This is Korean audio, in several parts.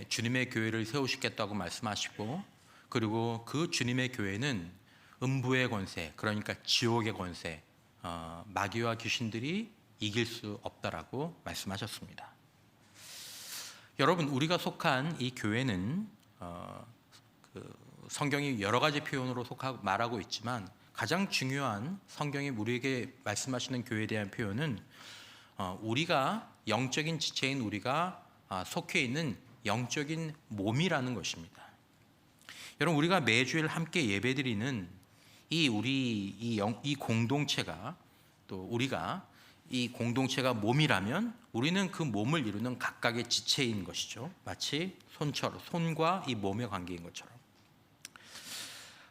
주님의 교회를 세우시겠다고 말씀하시고, 그리고 그 주님의 교회는 음부의 권세, 그러니까 지옥의 권세, 마귀와 귀신들이 이길 수 없다라고 말씀하셨습니다. 여러분, 우리가 속한 이 교회는 성경이 여러 가지 표현으로 말하고 있지만, 가장 중요한 성경이 우리에게 말씀하시는 교회에 대한 표현은 우리가 영적인 지체인 우리가 속해 있는 영적인 몸이라는 것입니다. 여러분, 우리가 매주일 함께 예배드리는 이 공동체가, 또 우리가 이 공동체가 몸이라면 우리는 그 몸을 이루는 각각의 지체인 것이죠. 마치 손과 이 몸의 관계인 것처럼.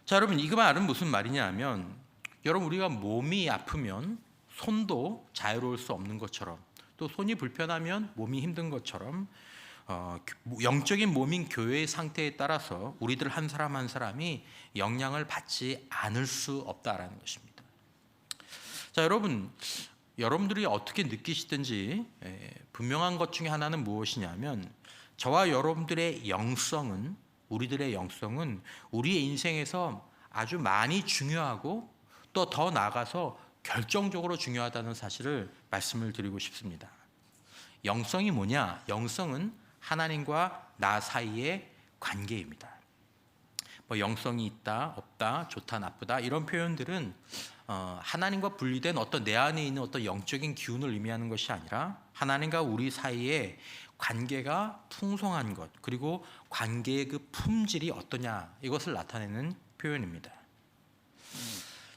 자, 여러분, 이 말은 무슨 말이냐 하면, 여러분, 우리가 몸이 아프면 손도 자유로울 수 없는 것처럼, 또 손이 불편하면 몸이 힘든 것처럼, 영적인 몸인 교회의 상태에 따라서 우리들 한 사람 한 사람이 영향을 받지 않을 수 없다라는 것입니다. 자, 여러분들이 어떻게 느끼시든지 분명한 것 중에 하나는 무엇이냐면, 저와 여러분들의 영성은, 우리들의 영성은 우리의 인생에서 아주 많이 중요하고, 또 더 나아가서 결정적으로 중요하다는 사실을 말씀을 드리고 싶습니다. 영성이 뭐냐? 영성은 하나님과 나 사이의 관계입니다. 영성이 있다, 없다, 좋다, 나쁘다, 이런 표현들은 하나님과 분리된 어떤 내 안에 있는 어떤 영적인 기운을 의미하는 것이 아니라, 하나님과 우리 사이의 관계가 풍성한 것, 그리고 관계의 그 품질이 어떠냐, 이것을 나타내는 표현입니다.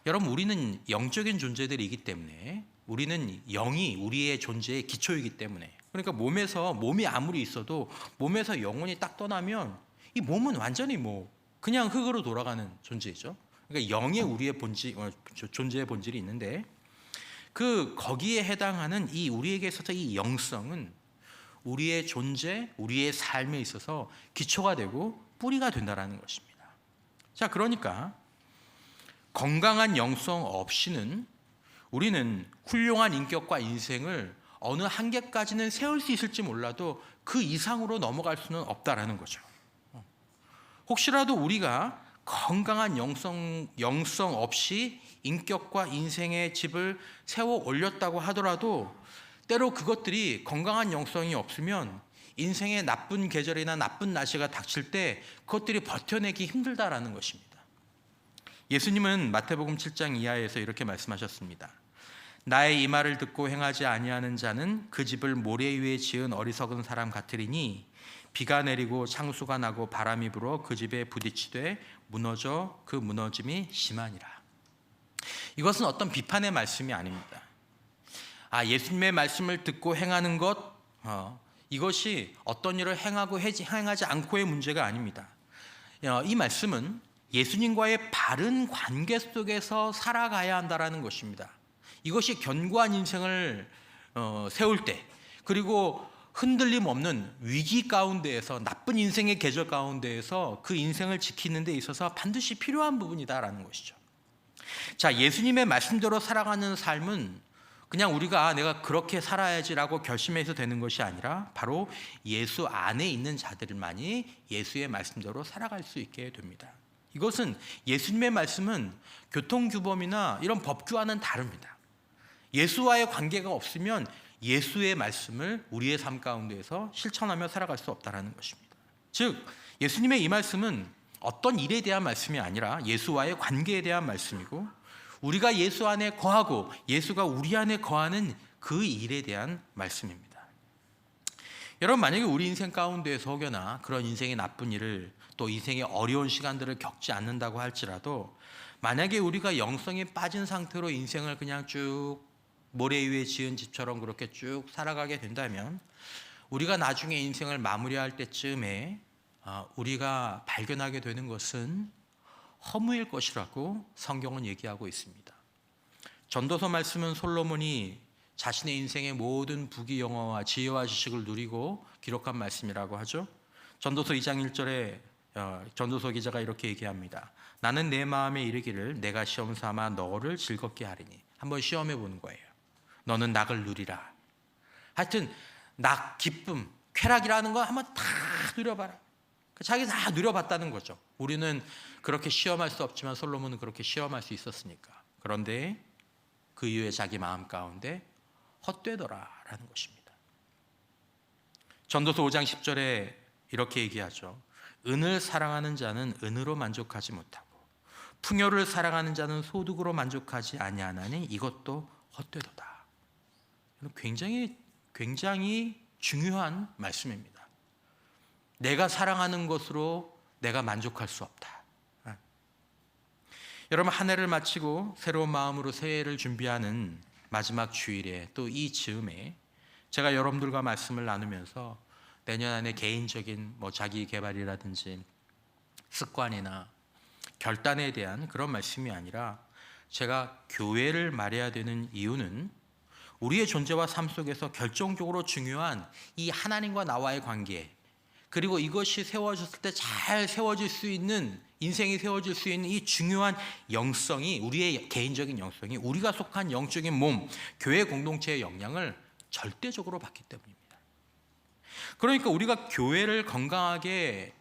여러분, 우리는 영적인 존재들이기 때문에, 우리는 영이 우리의 존재의 기초이기 때문에, 그러니까 몸이 아무리 있어도 몸에서 영혼이 딱 떠나면 이 몸은 완전히 그냥 흙으로 돌아가는 존재이죠. 그러니까 영의 우리의 존재의 본질이 있는데, 거기에 해당하는 우리에게 있어서 이 영성은 우리의 존재, 우리의 삶에 있어서 기초가 되고 뿌리가 된다라는 것입니다. 자, 그러니까 건강한 영성 없이는 우리는 훌륭한 인격과 인생을 어느 한계까지는 세울 수 있을지 몰라도 그 이상으로 넘어갈 수는 없다라는 거죠. 혹시라도 우리가 건강한 영성 없이 인격과 인생의 집을 세워 올렸다고 하더라도, 때로 그것들이 건강한 영성이 없으면 인생의 나쁜 계절이나 나쁜 날씨가 닥칠 때 그것들이 버텨내기 힘들다라는 것입니다. 예수님은 마태복음 7장 이하에서 이렇게 말씀하셨습니다. 나의 이 말을 듣고 행하지 아니하는 자는 그 집을 모래 위에 지은 어리석은 사람 같으리니, 비가 내리고 창수가 나고 바람이 불어 그 집에 부딪히되 무너져 그 무너짐이 심하니라. 이것은 어떤 비판의 말씀이 아닙니다. 예수님의 말씀을 듣고 행하는 것, 이것이 어떤 일을 행하지 않고의 문제가 아닙니다. 이 말씀은 예수님과의 바른 관계 속에서 살아가야 한다는 것입니다. 이것이 견고한 인생을 세울 때, 그리고 흔들림 없는 위기 가운데에서, 나쁜 인생의 계절 가운데에서 그 인생을 지키는 데 있어서 반드시 필요한 부분이다라는 것이죠. 자, 예수님의 말씀대로 살아가는 삶은 그냥 우리가 내가 그렇게 살아야지라고 결심해서 되는 것이 아니라, 바로 예수 안에 있는 자들만이 예수의 말씀대로 살아갈 수 있게 됩니다. 이것은, 예수님의 말씀은 교통규범이나 이런 법규와는 다릅니다. 예수와의 관계가 없으면 예수의 말씀을 우리의 삶 가운데에서 실천하며 살아갈 수 없다는 것입니다. 즉, 예수님의 이 말씀은 어떤 일에 대한 말씀이 아니라 예수와의 관계에 대한 말씀이고, 우리가 예수 안에 거하고 예수가 우리 안에 거하는 그 일에 대한 말씀입니다. 여러분, 만약에 우리 인생 가운데에서 혹여나 그런 인생의 나쁜 일을, 또 인생의 어려운 시간들을 겪지 않는다고 할지라도, 만약에 우리가 영성이 빠진 상태로 인생을 그냥 쭉 모래 위에 지은 집처럼 그렇게 쭉 살아가게 된다면, 우리가 나중에 인생을 마무리할 때쯤에 우리가 발견하게 되는 것은 허무일 것이라고 성경은 얘기하고 있습니다. 전도서 말씀은 솔로몬이 자신의 인생의 모든 부귀영화와 지혜와 지식을 누리고 기록한 말씀이라고 하죠. 전도서 2장 1절에 전도서 기자가 이렇게 얘기합니다. 나는 내 마음에 이르기를 내가 시험 삼아 너를 즐겁게 하리니. 한번 시험해 보는 거예요. 너는 낙을 누리라. 하여튼 기쁨, 쾌락이라는 거 한번 다 누려봐라. 자기 다 누려봤다는 거죠. 우리는 그렇게 시험할 수 없지만 솔로몬은 그렇게 시험할 수 있었으니까. 그런데 그 이후에 자기 마음 가운데 헛되더라라는 것입니다. 전도서 5장 10절에 이렇게 얘기하죠. 은을 사랑하는 자는 은으로 만족하지 못하고 풍요를 사랑하는 자는 소득으로 만족하지 아니하나니 이것도 헛되도다. 굉장히 중요한 말씀입니다. 내가 사랑하는 것으로 내가 만족할 수 없다. 여러분, 한 해를 마치고 새로운 마음으로 새해를 준비하는 마지막 주일에 또 이 즈음에 제가 여러분들과 말씀을 나누면서 내년 안에 개인적인 자기 개발이라든지 습관이나 결단에 대한 그런 말씀이 아니라 제가 교회를 말해야 되는 이유는 우리의 존재와 삶 속에서 결정적으로 중요한 이 하나님과 나와의 관계, 그리고 이것이 세워졌을 때 잘 세워질 수 있는, 인생이 세워질 수 있는 이 중요한 영성이, 우리의 개인적인 영성이 우리가 속한 영적인 몸, 교회 공동체의 영향을 절대적으로 받기 때문입니다. 그러니까 우리가 교회를 건강하게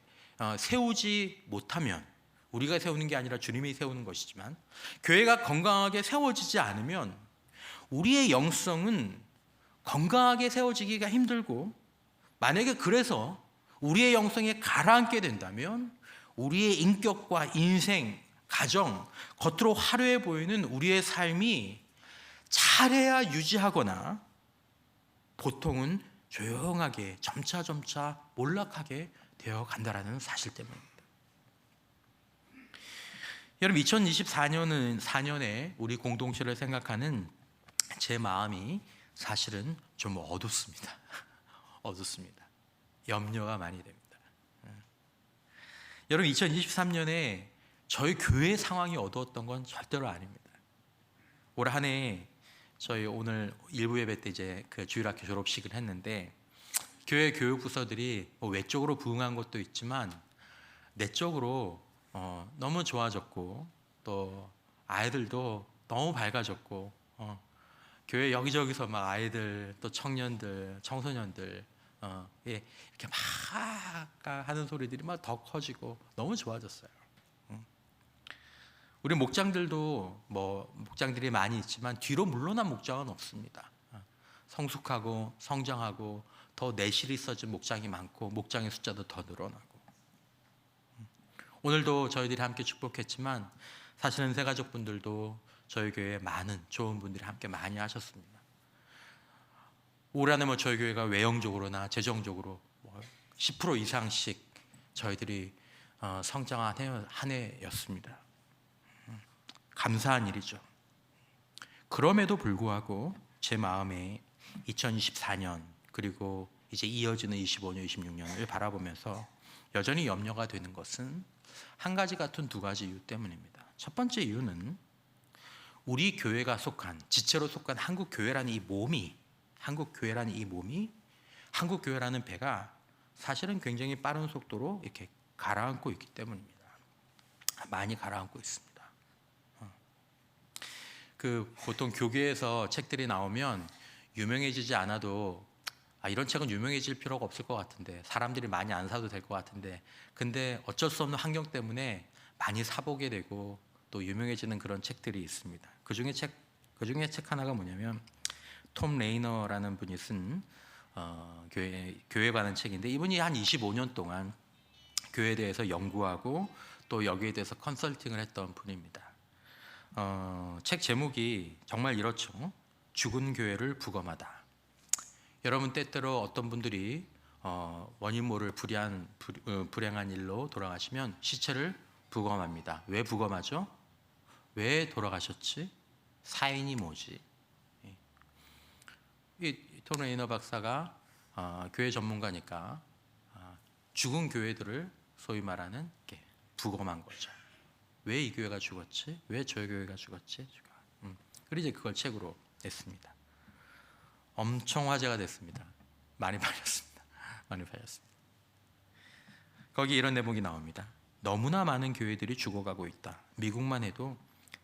세우지 못하면, 우리가 세우는 게 아니라 주님이 세우는 것이지만, 교회가 건강하게 세워지지 않으면 우리의 영성은 건강하게 세워지기가 힘들고, 만약에 그래서 우리의 영성이 가라앉게 된다면 우리의 인격과 인생, 가정, 겉으로 화려해 보이는 우리의 삶이 잘해야 유지하거나 보통은 조용하게 점차 몰락하게 되어 간다라는 사실 때문입니다. 여러분, 2024년에 우리 공동체를 생각하는 제 마음이 사실은 좀 어둡습니다. 어둡습니다. 염려가 많이 됩니다. 여러분, 2023년에 저희 교회 상황이 어두웠던 건 절대로 아닙니다. 올 한 해 저희 오늘 일부 예배 때 이제 그 주일학교 졸업식을 했는데, 교회 교육부서들이 외적으로 부응한 것도 있지만 내적으로 너무 좋아졌고, 또 아이들도 너무 밝아졌고, 교회 여기저기서 막 아이들, 또 청년들, 청소년들 이렇게 막 하는 소리들이 막 더 커지고 너무 좋아졌어요. 우리 목장들도 목장들이 많이 있지만 뒤로 물러난 목장은 없습니다. 성숙하고 성장하고 더 내실이 있어진 목장이 많고, 목장의 숫자도 더 늘어나고. 오늘도 저희들이 함께 축복했지만 사실은 새가족분들도 저희 교회에 많은 좋은 분들이 함께 많이 하셨습니다. 올 한해 저희 교회가 외형적으로나 재정적으로 10% 이상씩 저희들이 성장한 한 해였습니다. 감사한 일이죠. 그럼에도 불구하고 제 마음에 2024년, 그리고 이제 이어지는 25년, 26년을 바라보면서 여전히 염려가 되는 것은 한 가지 같은 두 가지 이유 때문입니다. 첫 번째 이유는 우리 교회가 속한, 지체로 속한 한국교회라는 이 몸이, 한국교회라는 배가 사실은 굉장히 빠른 속도로 이렇게 가라앉고 있기 때문입니다. 많이 가라앉고 있습니다. 보통 교계에서 책들이 나오면 유명해지지 않아도 이런 책은 유명해질 필요가 없을 것 같은데, 사람들이 많이 안 사도 될 것 같은데, 근데 어쩔 수 없는 환경 때문에 많이 사보게 되고 또 유명해지는 그런 책들이 있습니다. 그 중에 책 하나가 뭐냐면 톰 레이너라는 분이 쓴 교회에 관한 책인데, 이분이 한 25년 동안 교회에 대해서 연구하고 또 여기에 대해서 컨설팅을 했던 분입니다. 책 제목이 정말 이렇죠. 죽은 교회를 부검하다. 여러분, 때때로 어떤 분들이 원인 모를 불행한 일로 돌아가시면 시체를 부검합니다. 왜 부검하죠? 왜 돌아가셨지? 사인이 뭐지? 이 톰 레이너 박사가 교회 전문가니까 죽은 교회들을 소위 말하는 부검한 거죠. 왜 이 교회가 죽었지? 왜 저 교회가 죽었지? 그리고 이제 그걸 책으로 냈습니다. 엄청 화제가 됐습니다. 많이 팔렸습니다. 거기 이런 대목이 나옵니다. 너무나 많은 교회들이 죽어가고 있다. 미국만 해도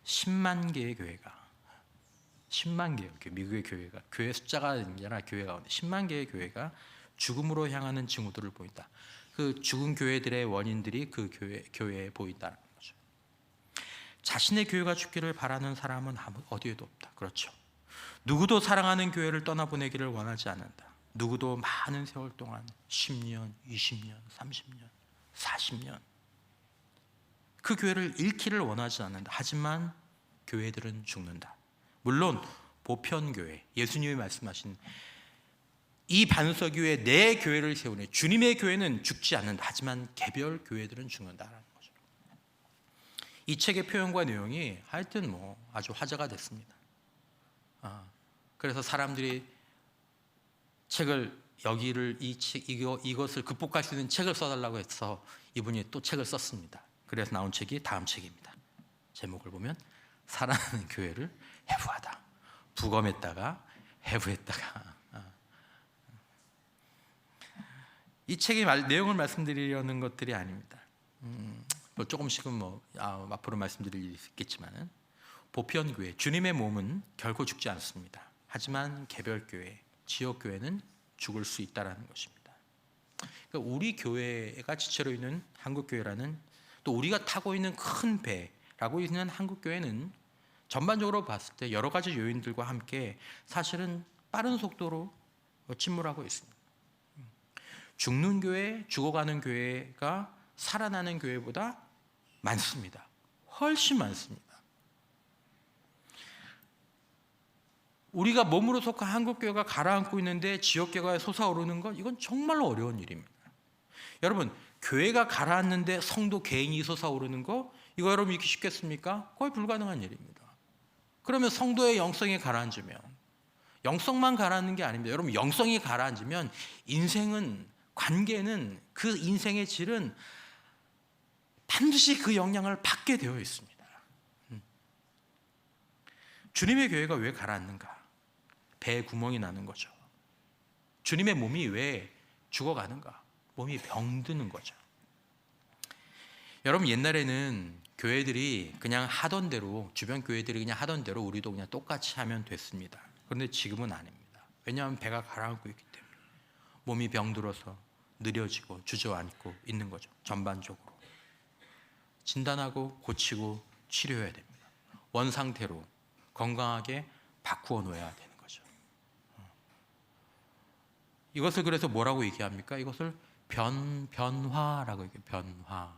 10만 개의 교회가, 10만 개요. 미국의 교회 숫자가 아니라 교회 가운데 10만 개의 교회가 죽음으로 향하는 징후들을 보인다. 그 죽은 교회들의 원인들이 그 교회에 보인다는 거죠. 자신의 교회가 죽기를 바라는 사람은 어디에도 없다. 그렇죠. 누구도 사랑하는 교회를 떠나보내기를 원하지 않는다. 누구도 많은 세월 동안 10년, 20년, 30년, 40년 그 교회를 잃기를 원하지 않는다. 하지만 교회들은 죽는다. 물론 보편교회, 예수님이 말씀하신 이 반석 위에 내 교회를 세우니 주님의 교회는 죽지 않는다. 하지만 개별 교회들은 죽는다라는 거죠. 이 책의 표현과 내용이 하여튼 아주 화제가 됐습니다. 그래서 사람들이 책을 이것을 극복할 수 있는 책을 써달라고 해서 이분이 또 책을 썼습니다. 그래서 나온 책이 다음 책입니다. 제목을 보면 살아나는 교회를 해부하다. 부검했다가 해부했다가. 이 책의 내용을 말씀드리려는 것들이 아닙니다. 조금씩은 앞으로 말씀드릴 일이 있겠지만 보편교회, 주님의 몸은 결코 죽지 않습니다. 하지만 개별교회, 지역교회는 죽을 수 있다는 것입니다. 그러니까 우리 교회가 지체로 있는 한국교회라는, 또 우리가 타고 있는 큰 배라고 있는 한국교회는 전반적으로 봤을 때 여러 가지 요인들과 함께 사실은 빠른 속도로 침몰하고 있습니다. 죽는 교회, 죽어가는 교회가 살아나는 교회보다 많습니다. 훨씬 많습니다. 우리가 몸으로 속한 한국교회가 가라앉고 있는데 지역교회가 솟아오르는 것, 이건 정말로 어려운 일입니다. 여러분, 교회가 가라앉는데 성도 개인이 솟아오르는 거, 이거 여러분 믿기 쉽겠습니까? 거의 불가능한 일입니다. 그러면 성도의 영성이 가라앉으면, 영성만 가라앉는 게 아닙니다. 여러분, 영성이 가라앉으면 인생은, 관계는, 그 인생의 질은 반드시 그 영향을 받게 되어 있습니다. 주님의 교회가 왜 가라앉는가? 배에 구멍이 나는 거죠. 주님의 몸이 왜 죽어가는가? 몸이 병드는 거죠. 여러분, 옛날에는 교회들이 그냥 하던 대로, 주변 교회들이 그냥 하던 대로 우리도 그냥 똑같이 하면 됐습니다. 그런데 지금은 아닙니다. 왜냐하면 배가 가라앉고 있기 때문에 몸이 병들어서 느려지고 주저앉고 있는 거죠. 전반적으로 진단하고 고치고 치료해야 됩니다. 원상태로 건강하게 바꾸어 놓아야 되는 거죠. 이것을 그래서 뭐라고 얘기합니까? 이것을 변화라고 얘기해요. 변화.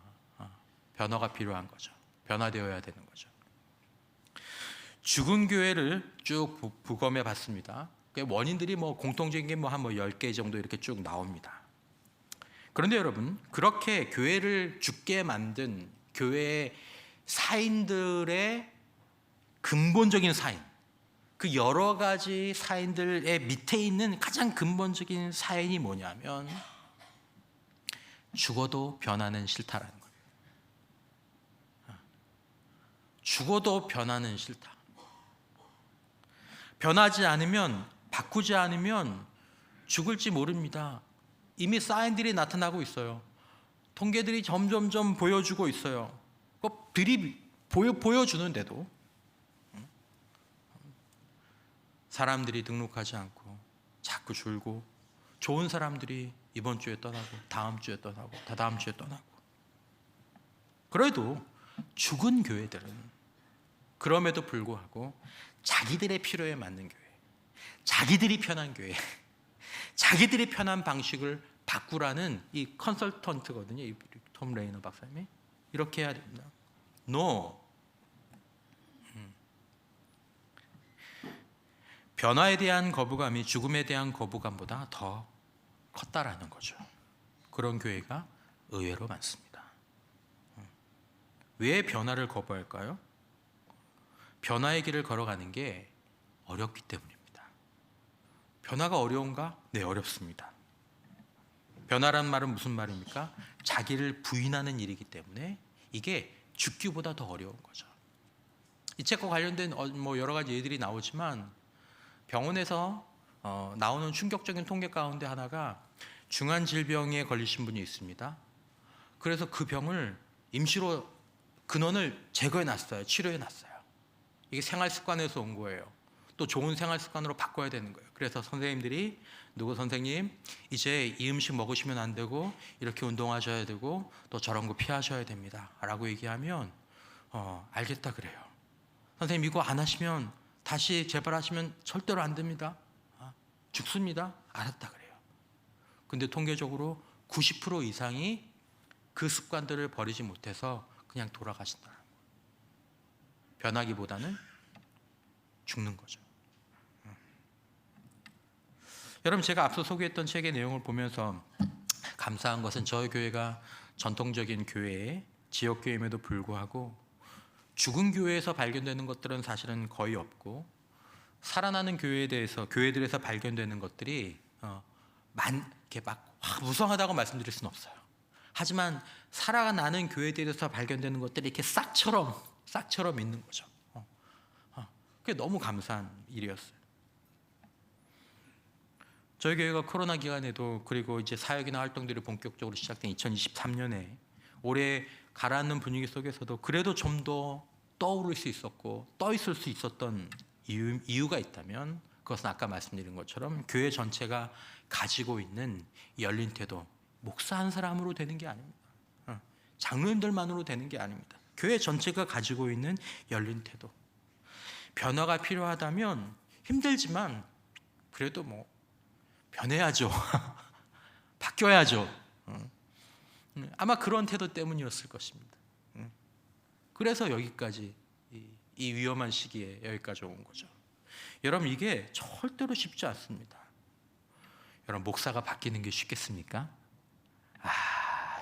변화가 필요한 거죠. 변화되어야 되는 거죠. 죽은 교회를 쭉 부검해 봤습니다. 원인들이 공통적인 게 한 10개 정도 이렇게 쭉 나옵니다. 그런데 여러분, 그렇게 교회를 죽게 만든 교회의 사인들의 근본적인 사인, 그 여러 가지 사인들의 밑에 있는 가장 근본적인 사인이 뭐냐면 죽어도 변화는 싫다라는 거예요. 죽어도 변화는 싫다. 변하지 않으면, 바꾸지 않으면 죽을지 모릅니다. 이미 사인들이 나타나고 있어요. 통계들이 점점점 보여주고 있어요. 들이 보여주는데도 사람들이 등록하지 않고 자꾸 줄고, 좋은 사람들이 이번 주에 떠나고 다음 주에 떠나고 다다음 주에 떠나고. 그래도 죽은 교회들은 그럼에도 불구하고 자기들의 필요에 맞는 교회, 자기들이 편한 교회, 자기들이 편한 방식을 바꾸라는 이 컨설턴트거든요. 이 톰 레이너 박사님이 이렇게 해야 됩니다. No. 변화에 대한 거부감이 죽음에 대한 거부감보다 더 컸다라는 거죠. 그런 교회가 의외로 많습니다. 왜 변화를 거부할까요? 변화의 길을 걸어가는 게 어렵기 때문입니다. 변화가 어려운가? 네, 어렵습니다. 변화란 말은 무슨 말입니까? 자기를 부인하는 일이기 때문에 이게 죽기보다 더 어려운 거죠. 이 책과 관련된 여러 가지 예들이 나오지만 병원에서 나오는 충격적인 통계 가운데 하나가 중한 질병에 걸리신 분이 있습니다. 그래서 그 병을 임시로 근원을 제거해 놨어요. 치료해 놨어요. 이게 생활 습관에서 온 거예요. 또 좋은 생활 습관으로 바꿔야 되는 거예요. 그래서 선생님들이 누구 선생님 이제 이 음식 먹으시면 안 되고 이렇게 운동하셔야 되고 또 저런 거 피하셔야 됩니다 라고 얘기하면 알겠다 그래요. 선생님 이거 안 하시면 다시 재발하시면 절대로 안 됩니다. 죽습니다. 알았다 그래요. 근데 통계적으로 90% 이상이 그 습관들을 버리지 못해서 그냥 돌아가신다는 거예요. 변하기보다는 죽는 거죠. 여러분 제가 앞서 소개했던 책의 내용을 보면서 감사한 것은 저희 교회가 전통적인 교회, 지역교회임에도 불구하고 죽은 교회에서 발견되는 것들은 사실은 거의 없고 살아나는 교회들에서 발견되는 것들이 이렇게 막 무성하다고 말씀드릴 수는 없어요. 하지만 살아나는 교회들에서 발견되는 것들이 이렇게 싹처럼 있는 거죠. 그게 너무 감사한 일이었어요. 저희 교회가 코로나 기간에도 그리고 이제 사역이나 활동들이 본격적으로 시작된 2023년에 올해 가라앉는 분위기 속에서도 그래도 좀 더 떠오를 수 있었고 떠 있을 수 있었던 이유가 있다면 그것은 아까 말씀드린 것처럼 교회 전체가 가지고 있는 열린 태도, 목사 한 사람으로 되는 게 아닙니다. 장로님들만으로 되는 게 아닙니다. 교회 전체가 가지고 있는 열린 태도. 변화가 필요하다면 힘들지만 그래도 변해야죠. 바뀌어야죠. 아마 그런 태도 때문이었을 것입니다. 그래서 여기까지 이 위험한 시기에 여기까지 온 거죠. 여러분 이게 절대로 쉽지 않습니다. 여러분 목사가 바뀌는 게 쉽겠습니까?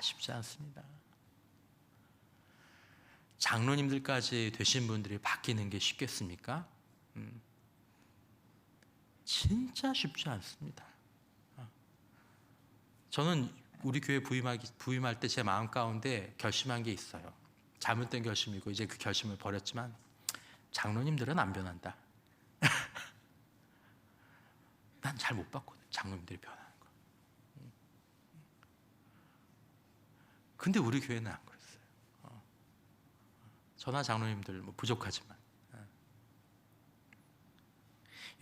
쉽지 않습니다. 장로님들까지 되신 분들이 바뀌는 게 쉽겠습니까? 진짜 쉽지 않습니다. 저는 우리 교회 부임할 때 제 마음 가운데 결심한 게 있어요. 잘못된 결심이고 이제 그 결심을 버렸지만 장로님들은 안 변한다. 난 잘 못 봤거든. 장로님들이 변하는 거. 근데 우리 교회는 안 그랬어요. 저나 장로님들 부족하지만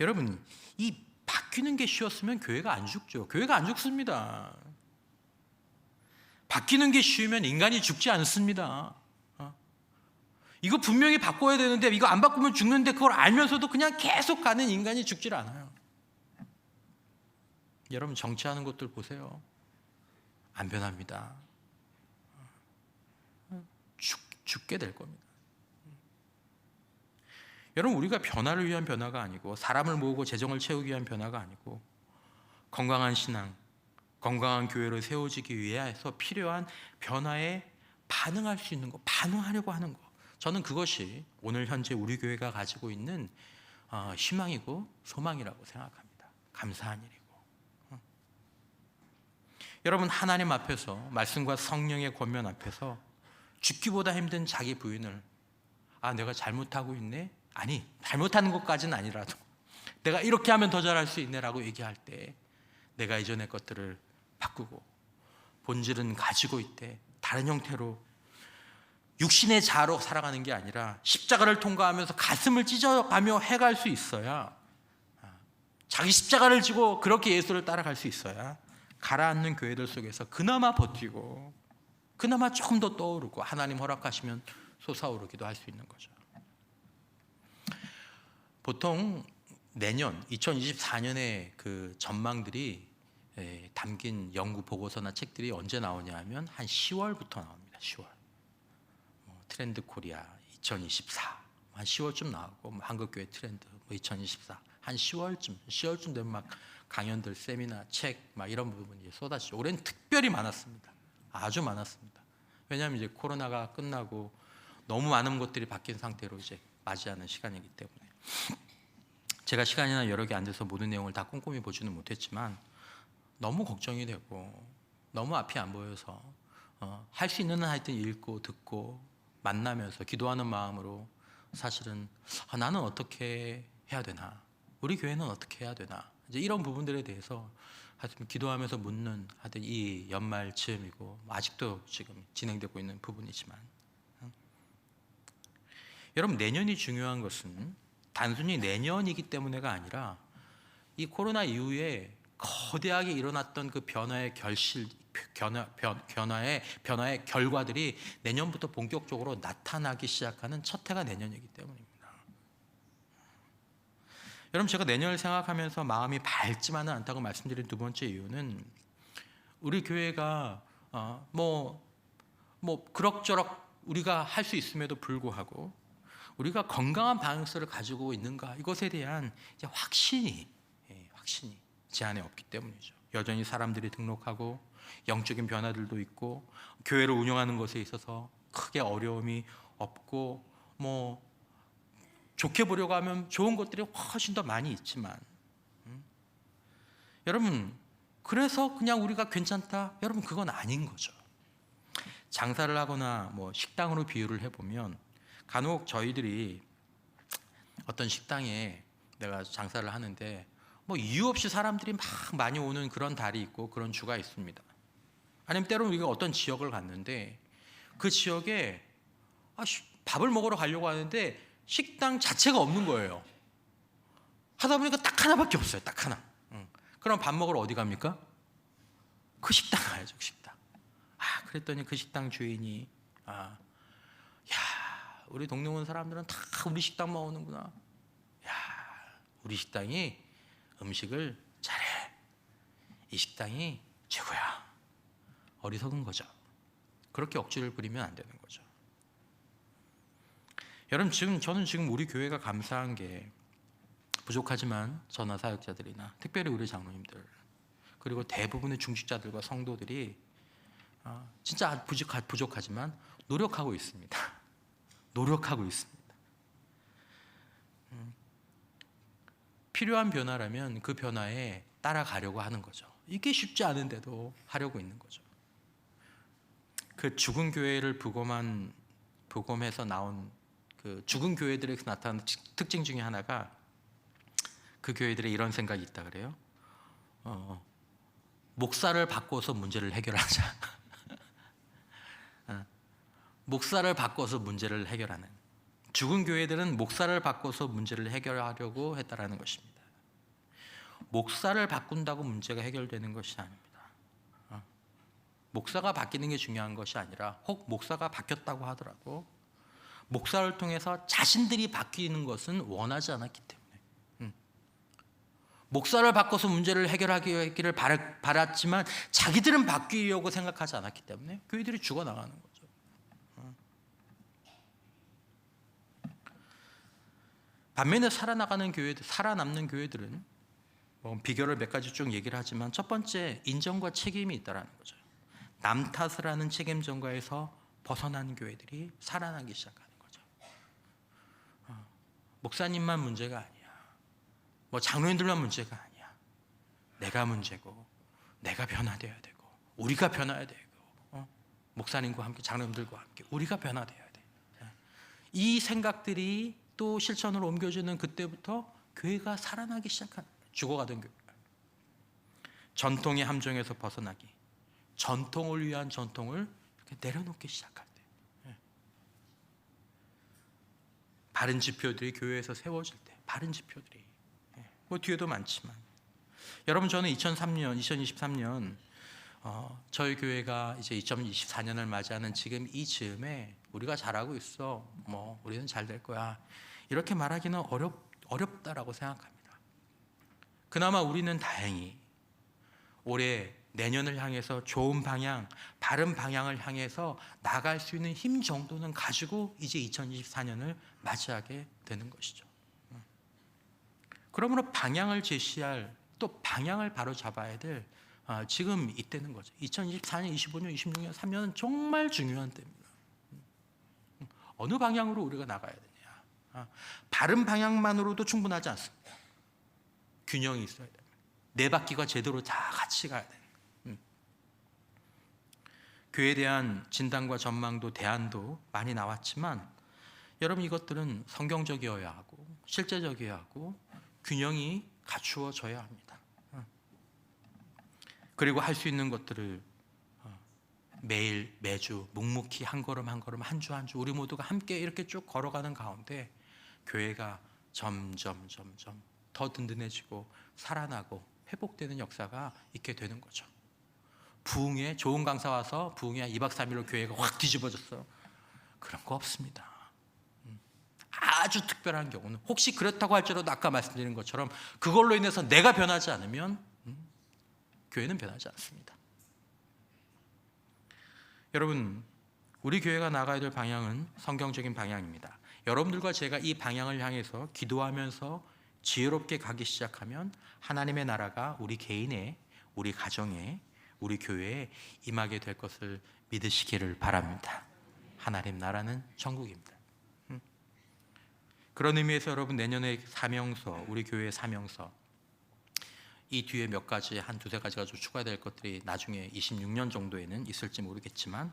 여러분 이 바뀌는 게 쉬웠으면 교회가 안 죽죠. 교회가 안 죽습니다. 바뀌는 게 쉬우면 인간이 죽지 않습니다. 이거 분명히 바꿔야 되는데 이거 안 바꾸면 죽는데 그걸 알면서도 그냥 계속 가는 인간이 죽질 않아요. 여러분 정치하는 것들 보세요. 안 변합니다. 죽게 될 겁니다. 여러분 우리가 변화를 위한 변화가 아니고 사람을 모으고 재정을 채우기 위한 변화가 아니고 건강한 신앙, 건강한 교회를 세워지기 위해서 필요한 변화에 반응할 수 있는 거, 반응하려고 하는 거. 저는 그것이 오늘 현재 우리 교회가 가지고 있는 희망이고 소망이라고 생각합니다. 감사한 일이고. 여러분 하나님 앞에서 말씀과 성령의 권면 앞에서 죽기보다 힘든 자기 부인을 내가 잘못하고 있네? 아니 잘못하는 것까지는 아니라도 내가 이렇게 하면 더 잘할 수 있네라고 얘기할 때 내가 이전의 것들을 바꾸고 본질은 가지고 있대 다른 형태로 육신의 자아로 살아가는 게 아니라 십자가를 통과하면서 가슴을 찢어가며 해갈 수 있어야 자기 십자가를 지고 그렇게 예수를 따라갈 수 있어야 가라앉는 교회들 속에서 그나마 버티고 그나마 조금 더 떠오르고 하나님 허락하시면 솟아오르기도 할 수 있는 거죠. 보통 내년 2024년에 그 전망들이 담긴 연구 보고서나 책들이 언제 나오냐 하면 한 10월부터 나옵니다. 10월. 트렌드 코리아 2024 한 10월쯤 나오고 한국교회 트렌드 2024 한 10월쯤 되면 막 강연들, 세미나, 책 막 이런 부분이 쏟아지죠. 올해는 특별히 많았습니다. 아주 많았습니다. 왜냐하면 이제 코로나가 끝나고 너무 많은 것들이 바뀐 상태로 이제 맞이하는 시간이기 때문에 제가 시간이나 여력이 안 돼서 모든 내용을 다 꼼꼼히 보지는 못했지만 너무 걱정이 되고 너무 앞이 안 보여서 할 수 있는 한 하여튼 읽고 듣고 만나면서 기도하는 마음으로 사실은 나는 어떻게 해야 되나, 우리 교회는 어떻게 해야 되나, 이제 이런 부분들에 대해서 하여튼 기도하면서 묻는 하여튼 이 연말 즈음이고 아직도 지금 진행되고 있는 부분이지만 여러분 내년이 중요한 것은 단순히 내년이기 때문에가 아니라 이 코로나 이후에 거대하게 일어났던 그 변화의 변화의 결과들이 내년부터 본격적으로 나타나기 시작하는 첫 해가 내년이기 때문입니다. 여러분, 제가 내년을 생각하면서 마음이 밝지만은 않다고 말씀드린 두 번째 이유는 우리 교회가 그럭저럭 우리가 할 수 있음에도 불구하고 우리가 건강한 방향성을 가지고 있는가, 이것에 대한 이제 확신이 제 안에 없기 때문이죠. 여전히 사람들이 등록하고 영적인 변화들도 있고 교회를 운영하는 것에 있어서 크게 어려움이 없고 좋게 보려고 하면 좋은 것들이 훨씬 더 많이 있지만 여러분, 그래서 그냥 우리가 괜찮다? 여러분, 그건 아닌 거죠. 장사를 하거나 식당으로 비유를 해보면 간혹 저희들이 어떤 식당에 내가 장사를 하는데 이유 없이 사람들이 막 많이 오는 그런 달이 있고 그런 주가 있습니다. 아니면 때로는 우리가 어떤 지역을 갔는데 그 지역에 밥을 먹으러 가려고 하는데 식당 자체가 없는 거예요. 하다 보니까 딱 하나밖에 없어요. 딱 하나. 그럼 밥 먹으러 어디 갑니까? 그 식당 가야죠. 그 식당. 그랬더니 그 식당 주인이 우리 동네 온 사람들은 다 우리 식당만 오는구나. 우리 식당이 음식을 잘해. 이 식당이 최고야. 어리석은 거죠. 그렇게 억지를 부리면 안 되는 거죠. 여러분, 저는 지금 우리 교회가 감사한 게 부족하지만 전화 사역자들이나 특별히 우리 장로님들 그리고 대부분의 중직자들과 성도들이 진짜 부족하지만 노력하고 있습니다. 노력하고 있습니다. 필요한 변화라면 그 변화에 따라가려고 하는 거죠. 이게 쉽지 않은데도 하려고 있는 거죠. 그 죽은 교회를 부검해서 나온 그 죽은 교회들에서 나타나는 특징 중에 하나가 그 교회들의 이런 생각이 있다 그래요. 목사를 바꿔서 문제를 해결하자. 목사를 바꿔서 문제를 해결하는, 죽은 교회들은 목사를 바꿔서 문제를 해결하려고 했다라는 것입니다. 목사를 바꾼다고 문제가 해결되는 것이 아닙니다. 목사가 바뀌는 게 중요한 것이 아니라 혹 목사가 바뀌었다고 하더라도 목사를 통해서 자신들이 바뀌는 것은 원하지 않았기 때문에 목사를 바꿔서 문제를 해결하기를 바랐지만 자기들은 바뀌려고 생각하지 않았기 때문에 교회들이 죽어나가는 거죠. 반면에 살아남는 교회들은 비결을 몇 가지 쭉 얘기를 하지만 첫 번째, 인정과 책임이 있다라는 거죠. 남 탓을 하는 책임 전가에서 벗어난 교회들이 살아나기 시작하는 거죠. 목사님만 문제가 아니야. 장로님들만 문제가 아니야. 내가 문제고, 내가 변화되어야 되고, 우리가 변화해야 되고, 목사님과 함께, 장로님들과 함께 우리가 변화되어야 돼. 이 생각들이 또 실천으로 옮겨지는 그때부터 교회가 살아나기 시작하는 거예요. 죽어가던 교회가. 전통의 함정에서 벗어나기, 전통을 위한 전통을 이렇게 내려놓기 시작할 때, 바른 지표들이 교회에서 세워질 때, 바른 지표들이 뒤에도 많지만, 여러분, 저는 2023년 저희 교회가 이제 2024년을 맞이하는 지금 이 즈음에 우리가 잘하고 있어, 우리는 잘 될 거야, 이렇게 말하기는 어렵다라고 생각합니다. 그나마 우리는 다행히 올해 내년을 향해서 좋은 방향, 바른 방향을 향해서 나갈 수 있는 힘 정도는 가지고 이제 2024년을 맞이하게 되는 것이죠. 그러므로 방향을 제시할, 또 방향을 바로 잡아야 될 지금 이때는 거죠. 2024년, 25년, 26년, 3년은 정말 중요한 때입니다. 어느 방향으로 우리가 나가야 되냐. 바른 방향만으로도 충분하지 않습니다. 균형이 있어야 됩니다. 네 바퀴가 제대로 다 같이 가야 돼요. 교회에 대한 진단과 전망도 대안도 많이 나왔지만 여러분, 이것들은 성경적이어야 하고 실제적이어야 하고 균형이 갖추어져야 합니다. 그리고 할 수 있는 것들을 매일 매주 묵묵히 한 걸음 한 걸음, 한 주 한 주 우리 모두가 함께 이렇게 쭉 걸어가는 가운데 교회가 점점 더 든든해지고 살아나고 회복되는 역사가 있게 되는 거죠. 부흥회 좋은 강사 와서 부흥회 2박 3일로 교회가 확 뒤집어졌어. 그런 거 없습니다. 아주 특별한 경우는 혹시 그렇다고 할지라도 아까 말씀드린 것처럼 그걸로 인해서 내가 변하지 않으면 교회는 변하지 않습니다. 여러분, 우리 교회가 나가야 될 방향은 성경적인 방향입니다. 여러분들과 제가 이 방향을 향해서 기도하면서 지혜롭게 가기 시작하면 하나님의 나라가 우리 개인의, 우리 가정에, 우리 교회에 임하게 될 것을 믿으시기를 바랍니다. 하나님 나라는 천국입니다. 그런 의미에서 여러분, 내년에 사명서, 우리 교회의 사명서, 이 뒤에 몇 가지, 한 두세 가지가 좀 추가될 것들이 나중에 26년 정도에는 있을지 모르겠지만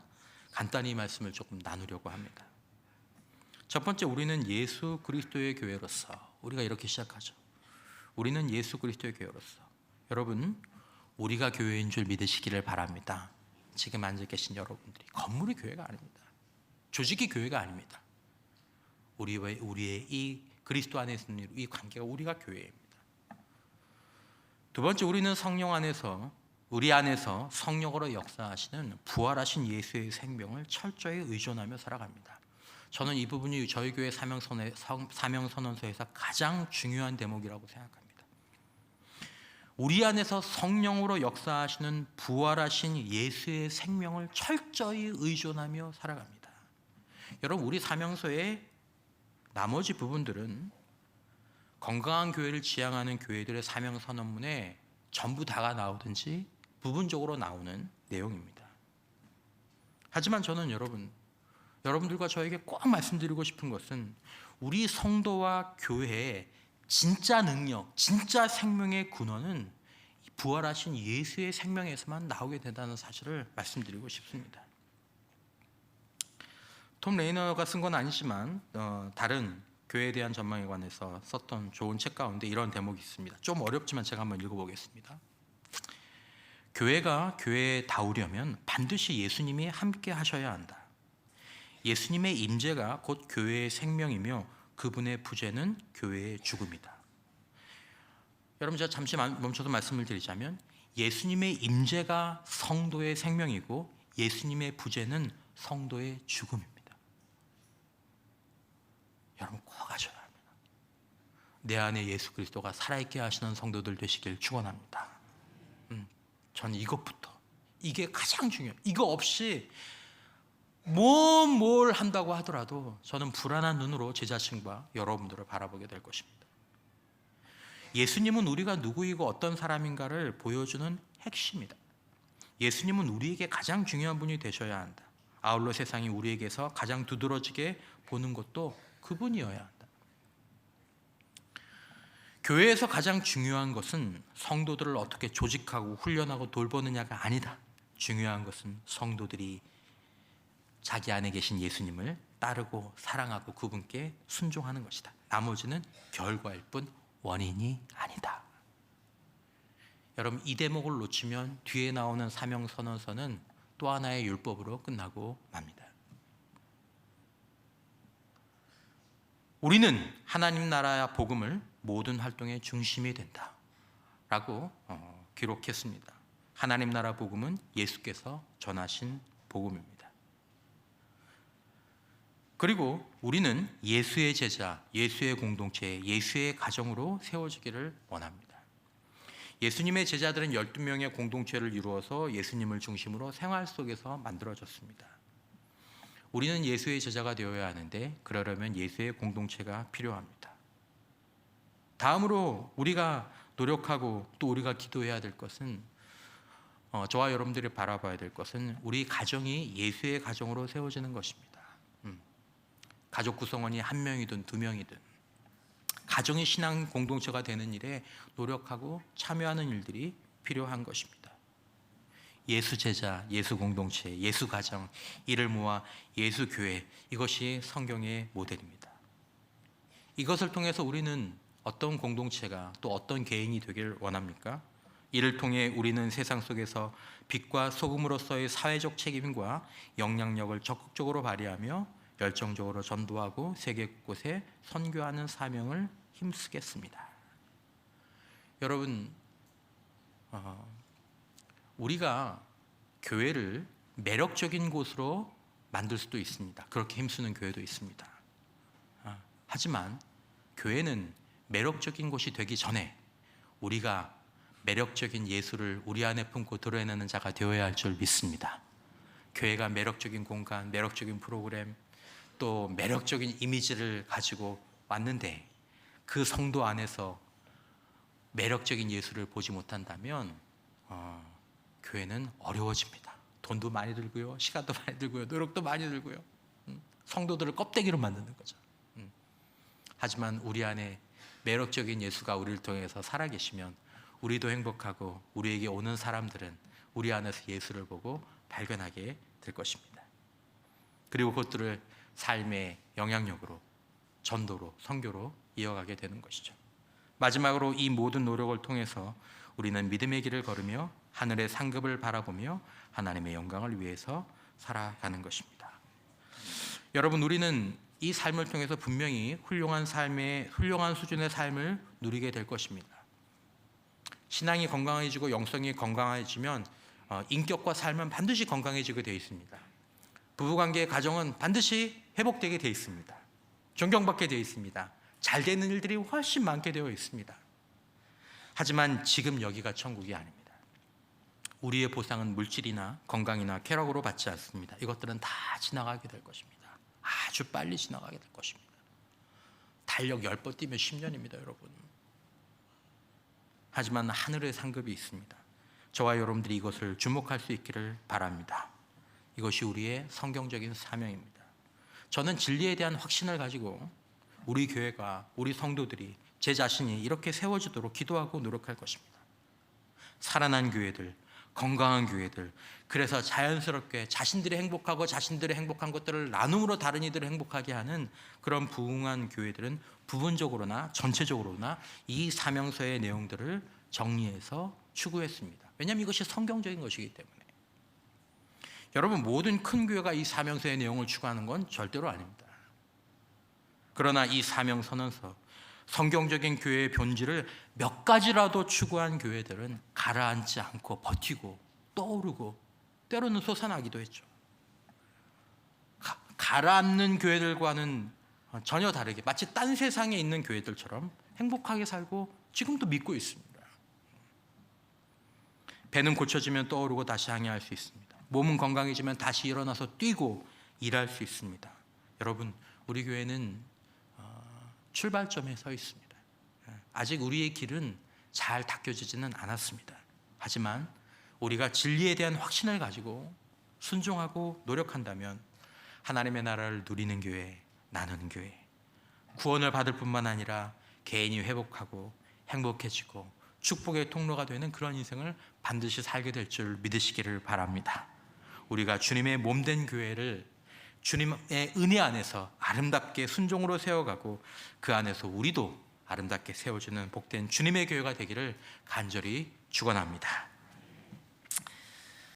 간단히 이 말씀을 조금 나누려고 합니다. 첫 번째, 우리는 예수 그리스도의 교회로서, 우리가 이렇게 시작하죠. 우리는 예수 그리스도의 교회로서. 여러분, 우리가 교회인 줄 믿으시기를 바랍니다. 지금 앉아 계신 여러분들이 건물이 교회가 아닙니다. 조직이 교회가 아닙니다. 우리의 이 그리스도 안에 있는 이 관계가 우리가 교회입니다. 두 번째, 우리는 성령 안에서, 우리 안에서 성령으로 역사하시는 부활하신 예수의 생명을 철저히 의존하며 살아갑니다. 저는 이 부분이 저희 교회 사명선언서에서 가장 중요한 대목이라고 생각합니다. 우리 안에서 성령으로 역사하시는 부활하신 예수의 생명을 철저히 의존하며 살아갑니다. 여러분, 우리 사명서의 나머지 부분들은 건강한 교회를 지향하는 교회들의 사명선언문에 전부 다가 나오든지 부분적으로 나오는 내용입니다. 하지만 저는 여러분들과 저에게 꼭 말씀드리고 싶은 것은 우리 성도와 교회의 진짜 능력, 진짜 생명의 근원은 부활하신 예수의 생명에서만 나오게 된다는 사실을 말씀드리고 싶습니다. 톰 레이너가 쓴 건 아니지만 다른 교회에 대한 전망에 관해서 썼던 좋은 책 가운데 이런 대목이 있습니다. 좀 어렵지만 제가 한번 읽어보겠습니다. 교회가 교회다우려면 반드시 예수님이 함께 하셔야 한다. 예수님의 임재가 곧 교회의 생명이며 그분의 부재는 교회의 죽음이다. 여러분, 제가 잠시 멈춰서 말씀을 드리자면 예수님의 임재가 성도의 생명이고 예수님의 부재는 성도의 죽음입니다. 여러분, 꼭 하셔야 합니다. 내 안에 예수 그리스도가 살아있게 하시는 성도들 되시길 축원합니다. 저는 이것부터, 이게 가장 중요해요. 이거 없이 뭘 한다고 하더라도 저는 불안한 눈으로 제 자신과 여러분들을 바라보게 될 것입니다. 예수님은 우리가 누구이고 어떤 사람인가를 보여주는 핵심이다. 예수님은 우리에게 가장 중요한 분이 되셔야 한다. 아울러 세상이 우리에게서 가장 두드러지게 보는 것도 그분이어야 한다. 교회에서 가장 중요한 것은 성도들을 어떻게 조직하고 훈련하고 돌보느냐가 아니다. 중요한 것은 성도들이 자기 안에 계신 예수님을 따르고 사랑하고 그분께 순종하는 것이다. 나머지는 결과일 뿐 원인이 아니다. 여러분, 이 대목을 놓치면 뒤에 나오는 사명선언서는 또 하나의 율법으로 끝나고 맙니다. 우리는 하나님 나라의 복음을 모든 활동의 중심이 된다 라고 기록했습니다. 하나님 나라 복음은 예수께서 전하신 복음입니다. 그리고 우리는 예수의 제자, 예수의 공동체, 예수의 가정으로 세워지기를 원합니다. 예수님의 제자들은 12명의 공동체를 이루어서 예수님을 중심으로 생활 속에서 만들어졌습니다. 우리는 예수의 제자가 되어야 하는데 그러려면 예수의 공동체가 필요합니다. 다음으로 우리가 노력하고 또 우리가 기도해야 될 것은 저와 여러분들이 바라봐야 될 것은 우리 가정이 예수의 가정으로 세워지는 것입니다. 가족 구성원이 1명이든 2명이든 가정이 신앙 공동체가 되는 일에 노력하고 참여하는 일들이 필요한 것입니다. 예수 제자, 예수 공동체, 예수 가정, 이를 모아 예수 교회, 이것이 성경의 모델입니다. 이것을 통해서 우리는 어떤 공동체가 또 어떤 개인이 되길 원합니까? 이를 통해 우리는 세상 속에서 빛과 소금으로서의 사회적 책임과 영향력을 적극적으로 발휘하며 열정적으로 전도하고 세계 곳곳에 선교하는 사명을 힘쓰겠습니다. 여러분, 우리가 교회를 매력적인 곳으로 만들 수도 있습니다. 그렇게 힘쓰는 교회도 있습니다. 하지만 교회는 매력적인 곳이 되기 전에 우리가 매력적인 예수를 우리 안에 품고 드러내는 자가 되어야 할 줄 믿습니다. 교회가 매력적인 공간, 매력적인 프로그램, 또 매력적인 이미지를 가지고 왔는데 그 성도 안에서 매력적인 예수를 보지 못한다면 교회는 어려워집니다. 돈도 많이 들고요, 시간도 많이 들고요, 노력도 많이 들고요, 성도들을 껍데기로 만드는 거죠. 하지만 우리 안에 매력적인 예수가 우리를 통해서 살아계시면 우리도 행복하고 우리에게 오는 사람들은 우리 안에서 예수를 보고 발견하게 될 것입니다. 그리고 그것들을 삶의 영향력으로, 전도로, 선교로 이어가게 되는 것이죠. 마지막으로 이 모든 노력을 통해서 우리는 믿음의 길을 걸으며 하늘의 상급을 바라보며 하나님의 영광을 위해서 살아가는 것입니다. 여러분, 우리는 이 삶을 통해서 분명히 훌륭한 수준의 삶을 누리게 될 것입니다. 신앙이 건강해지고 영성이 건강해지면 인격과 삶은 반드시 건강해지게 되어 있습니다. 부부관계, 가정은 반드시 회복되게 되어 있습니다. 존경받게 되어 있습니다. 잘 되는 일들이 훨씬 많게 되어 있습니다. 하지만 지금 여기가 천국이 아닙니다. 우리의 보상은 물질이나 건강이나 쾌락으로 받지 않습니다. 이것들은 다 지나가게 될 것입니다. 아주 빨리 지나가게 될 것입니다. 달력 10번 뛰면 10년입니다, 여러분. 하지만 하늘의 상급이 있습니다. 저와 여러분들이 이것을 주목할 수 있기를 바랍니다. 이것이 우리의 성경적인 사명입니다. 저는 진리에 대한 확신을 가지고 우리 교회가, 우리 성도들이, 제 자신이 이렇게 세워지도록 기도하고 노력할 것입니다. 살아난 교회들, 건강한 교회들, 그래서 자연스럽게 자신들이 행복하고 자신들의 행복한 것들을 나눔으로 다른 이들을 행복하게 하는 그런 부흥한 교회들은 부분적으로나 전체적으로나 이 사명서의 내용들을 정리해서 추구했습니다. 왜냐하면 이것이 성경적인 것이기 때문에. 여러분, 모든 큰 교회가 이 사명서의 내용을 추구하는 건 절대로 아닙니다. 그러나 이 사명선언서, 성경적인 교회의 본질을 몇 가지라도 추구한 교회들은 가라앉지 않고 버티고 떠오르고 때로는 솟아나기도 했죠. 가라앉는 교회들과는 전혀 다르게 마치 딴 세상에 있는 교회들처럼 행복하게 살고 지금도 믿고 있습니다. 배는 고쳐지면 떠오르고 다시 항해할 수 있습니다. 몸은 건강해지면 다시 일어나서 뛰고 일할 수 있습니다. 여러분, 우리 교회는 출발점에 서 있습니다. 아직 우리의 길은 잘 닦여지지는 않았습니다. 하지만 우리가 진리에 대한 확신을 가지고 순종하고 노력한다면 하나님의 나라를 누리는 교회, 나누는 교회, 구원을 받을 뿐만 아니라 개인이 회복하고 행복해지고 축복의 통로가 되는 그런 인생을 반드시 살게 될 줄 믿으시기를 바랍니다. 우리가 주님의 몸된 교회를 주님의 은혜 안에서 아름답게 순종으로 세워가고 그 안에서 우리도 아름답게 세워주는 복된 주님의 교회가 되기를 간절히 축원합니다.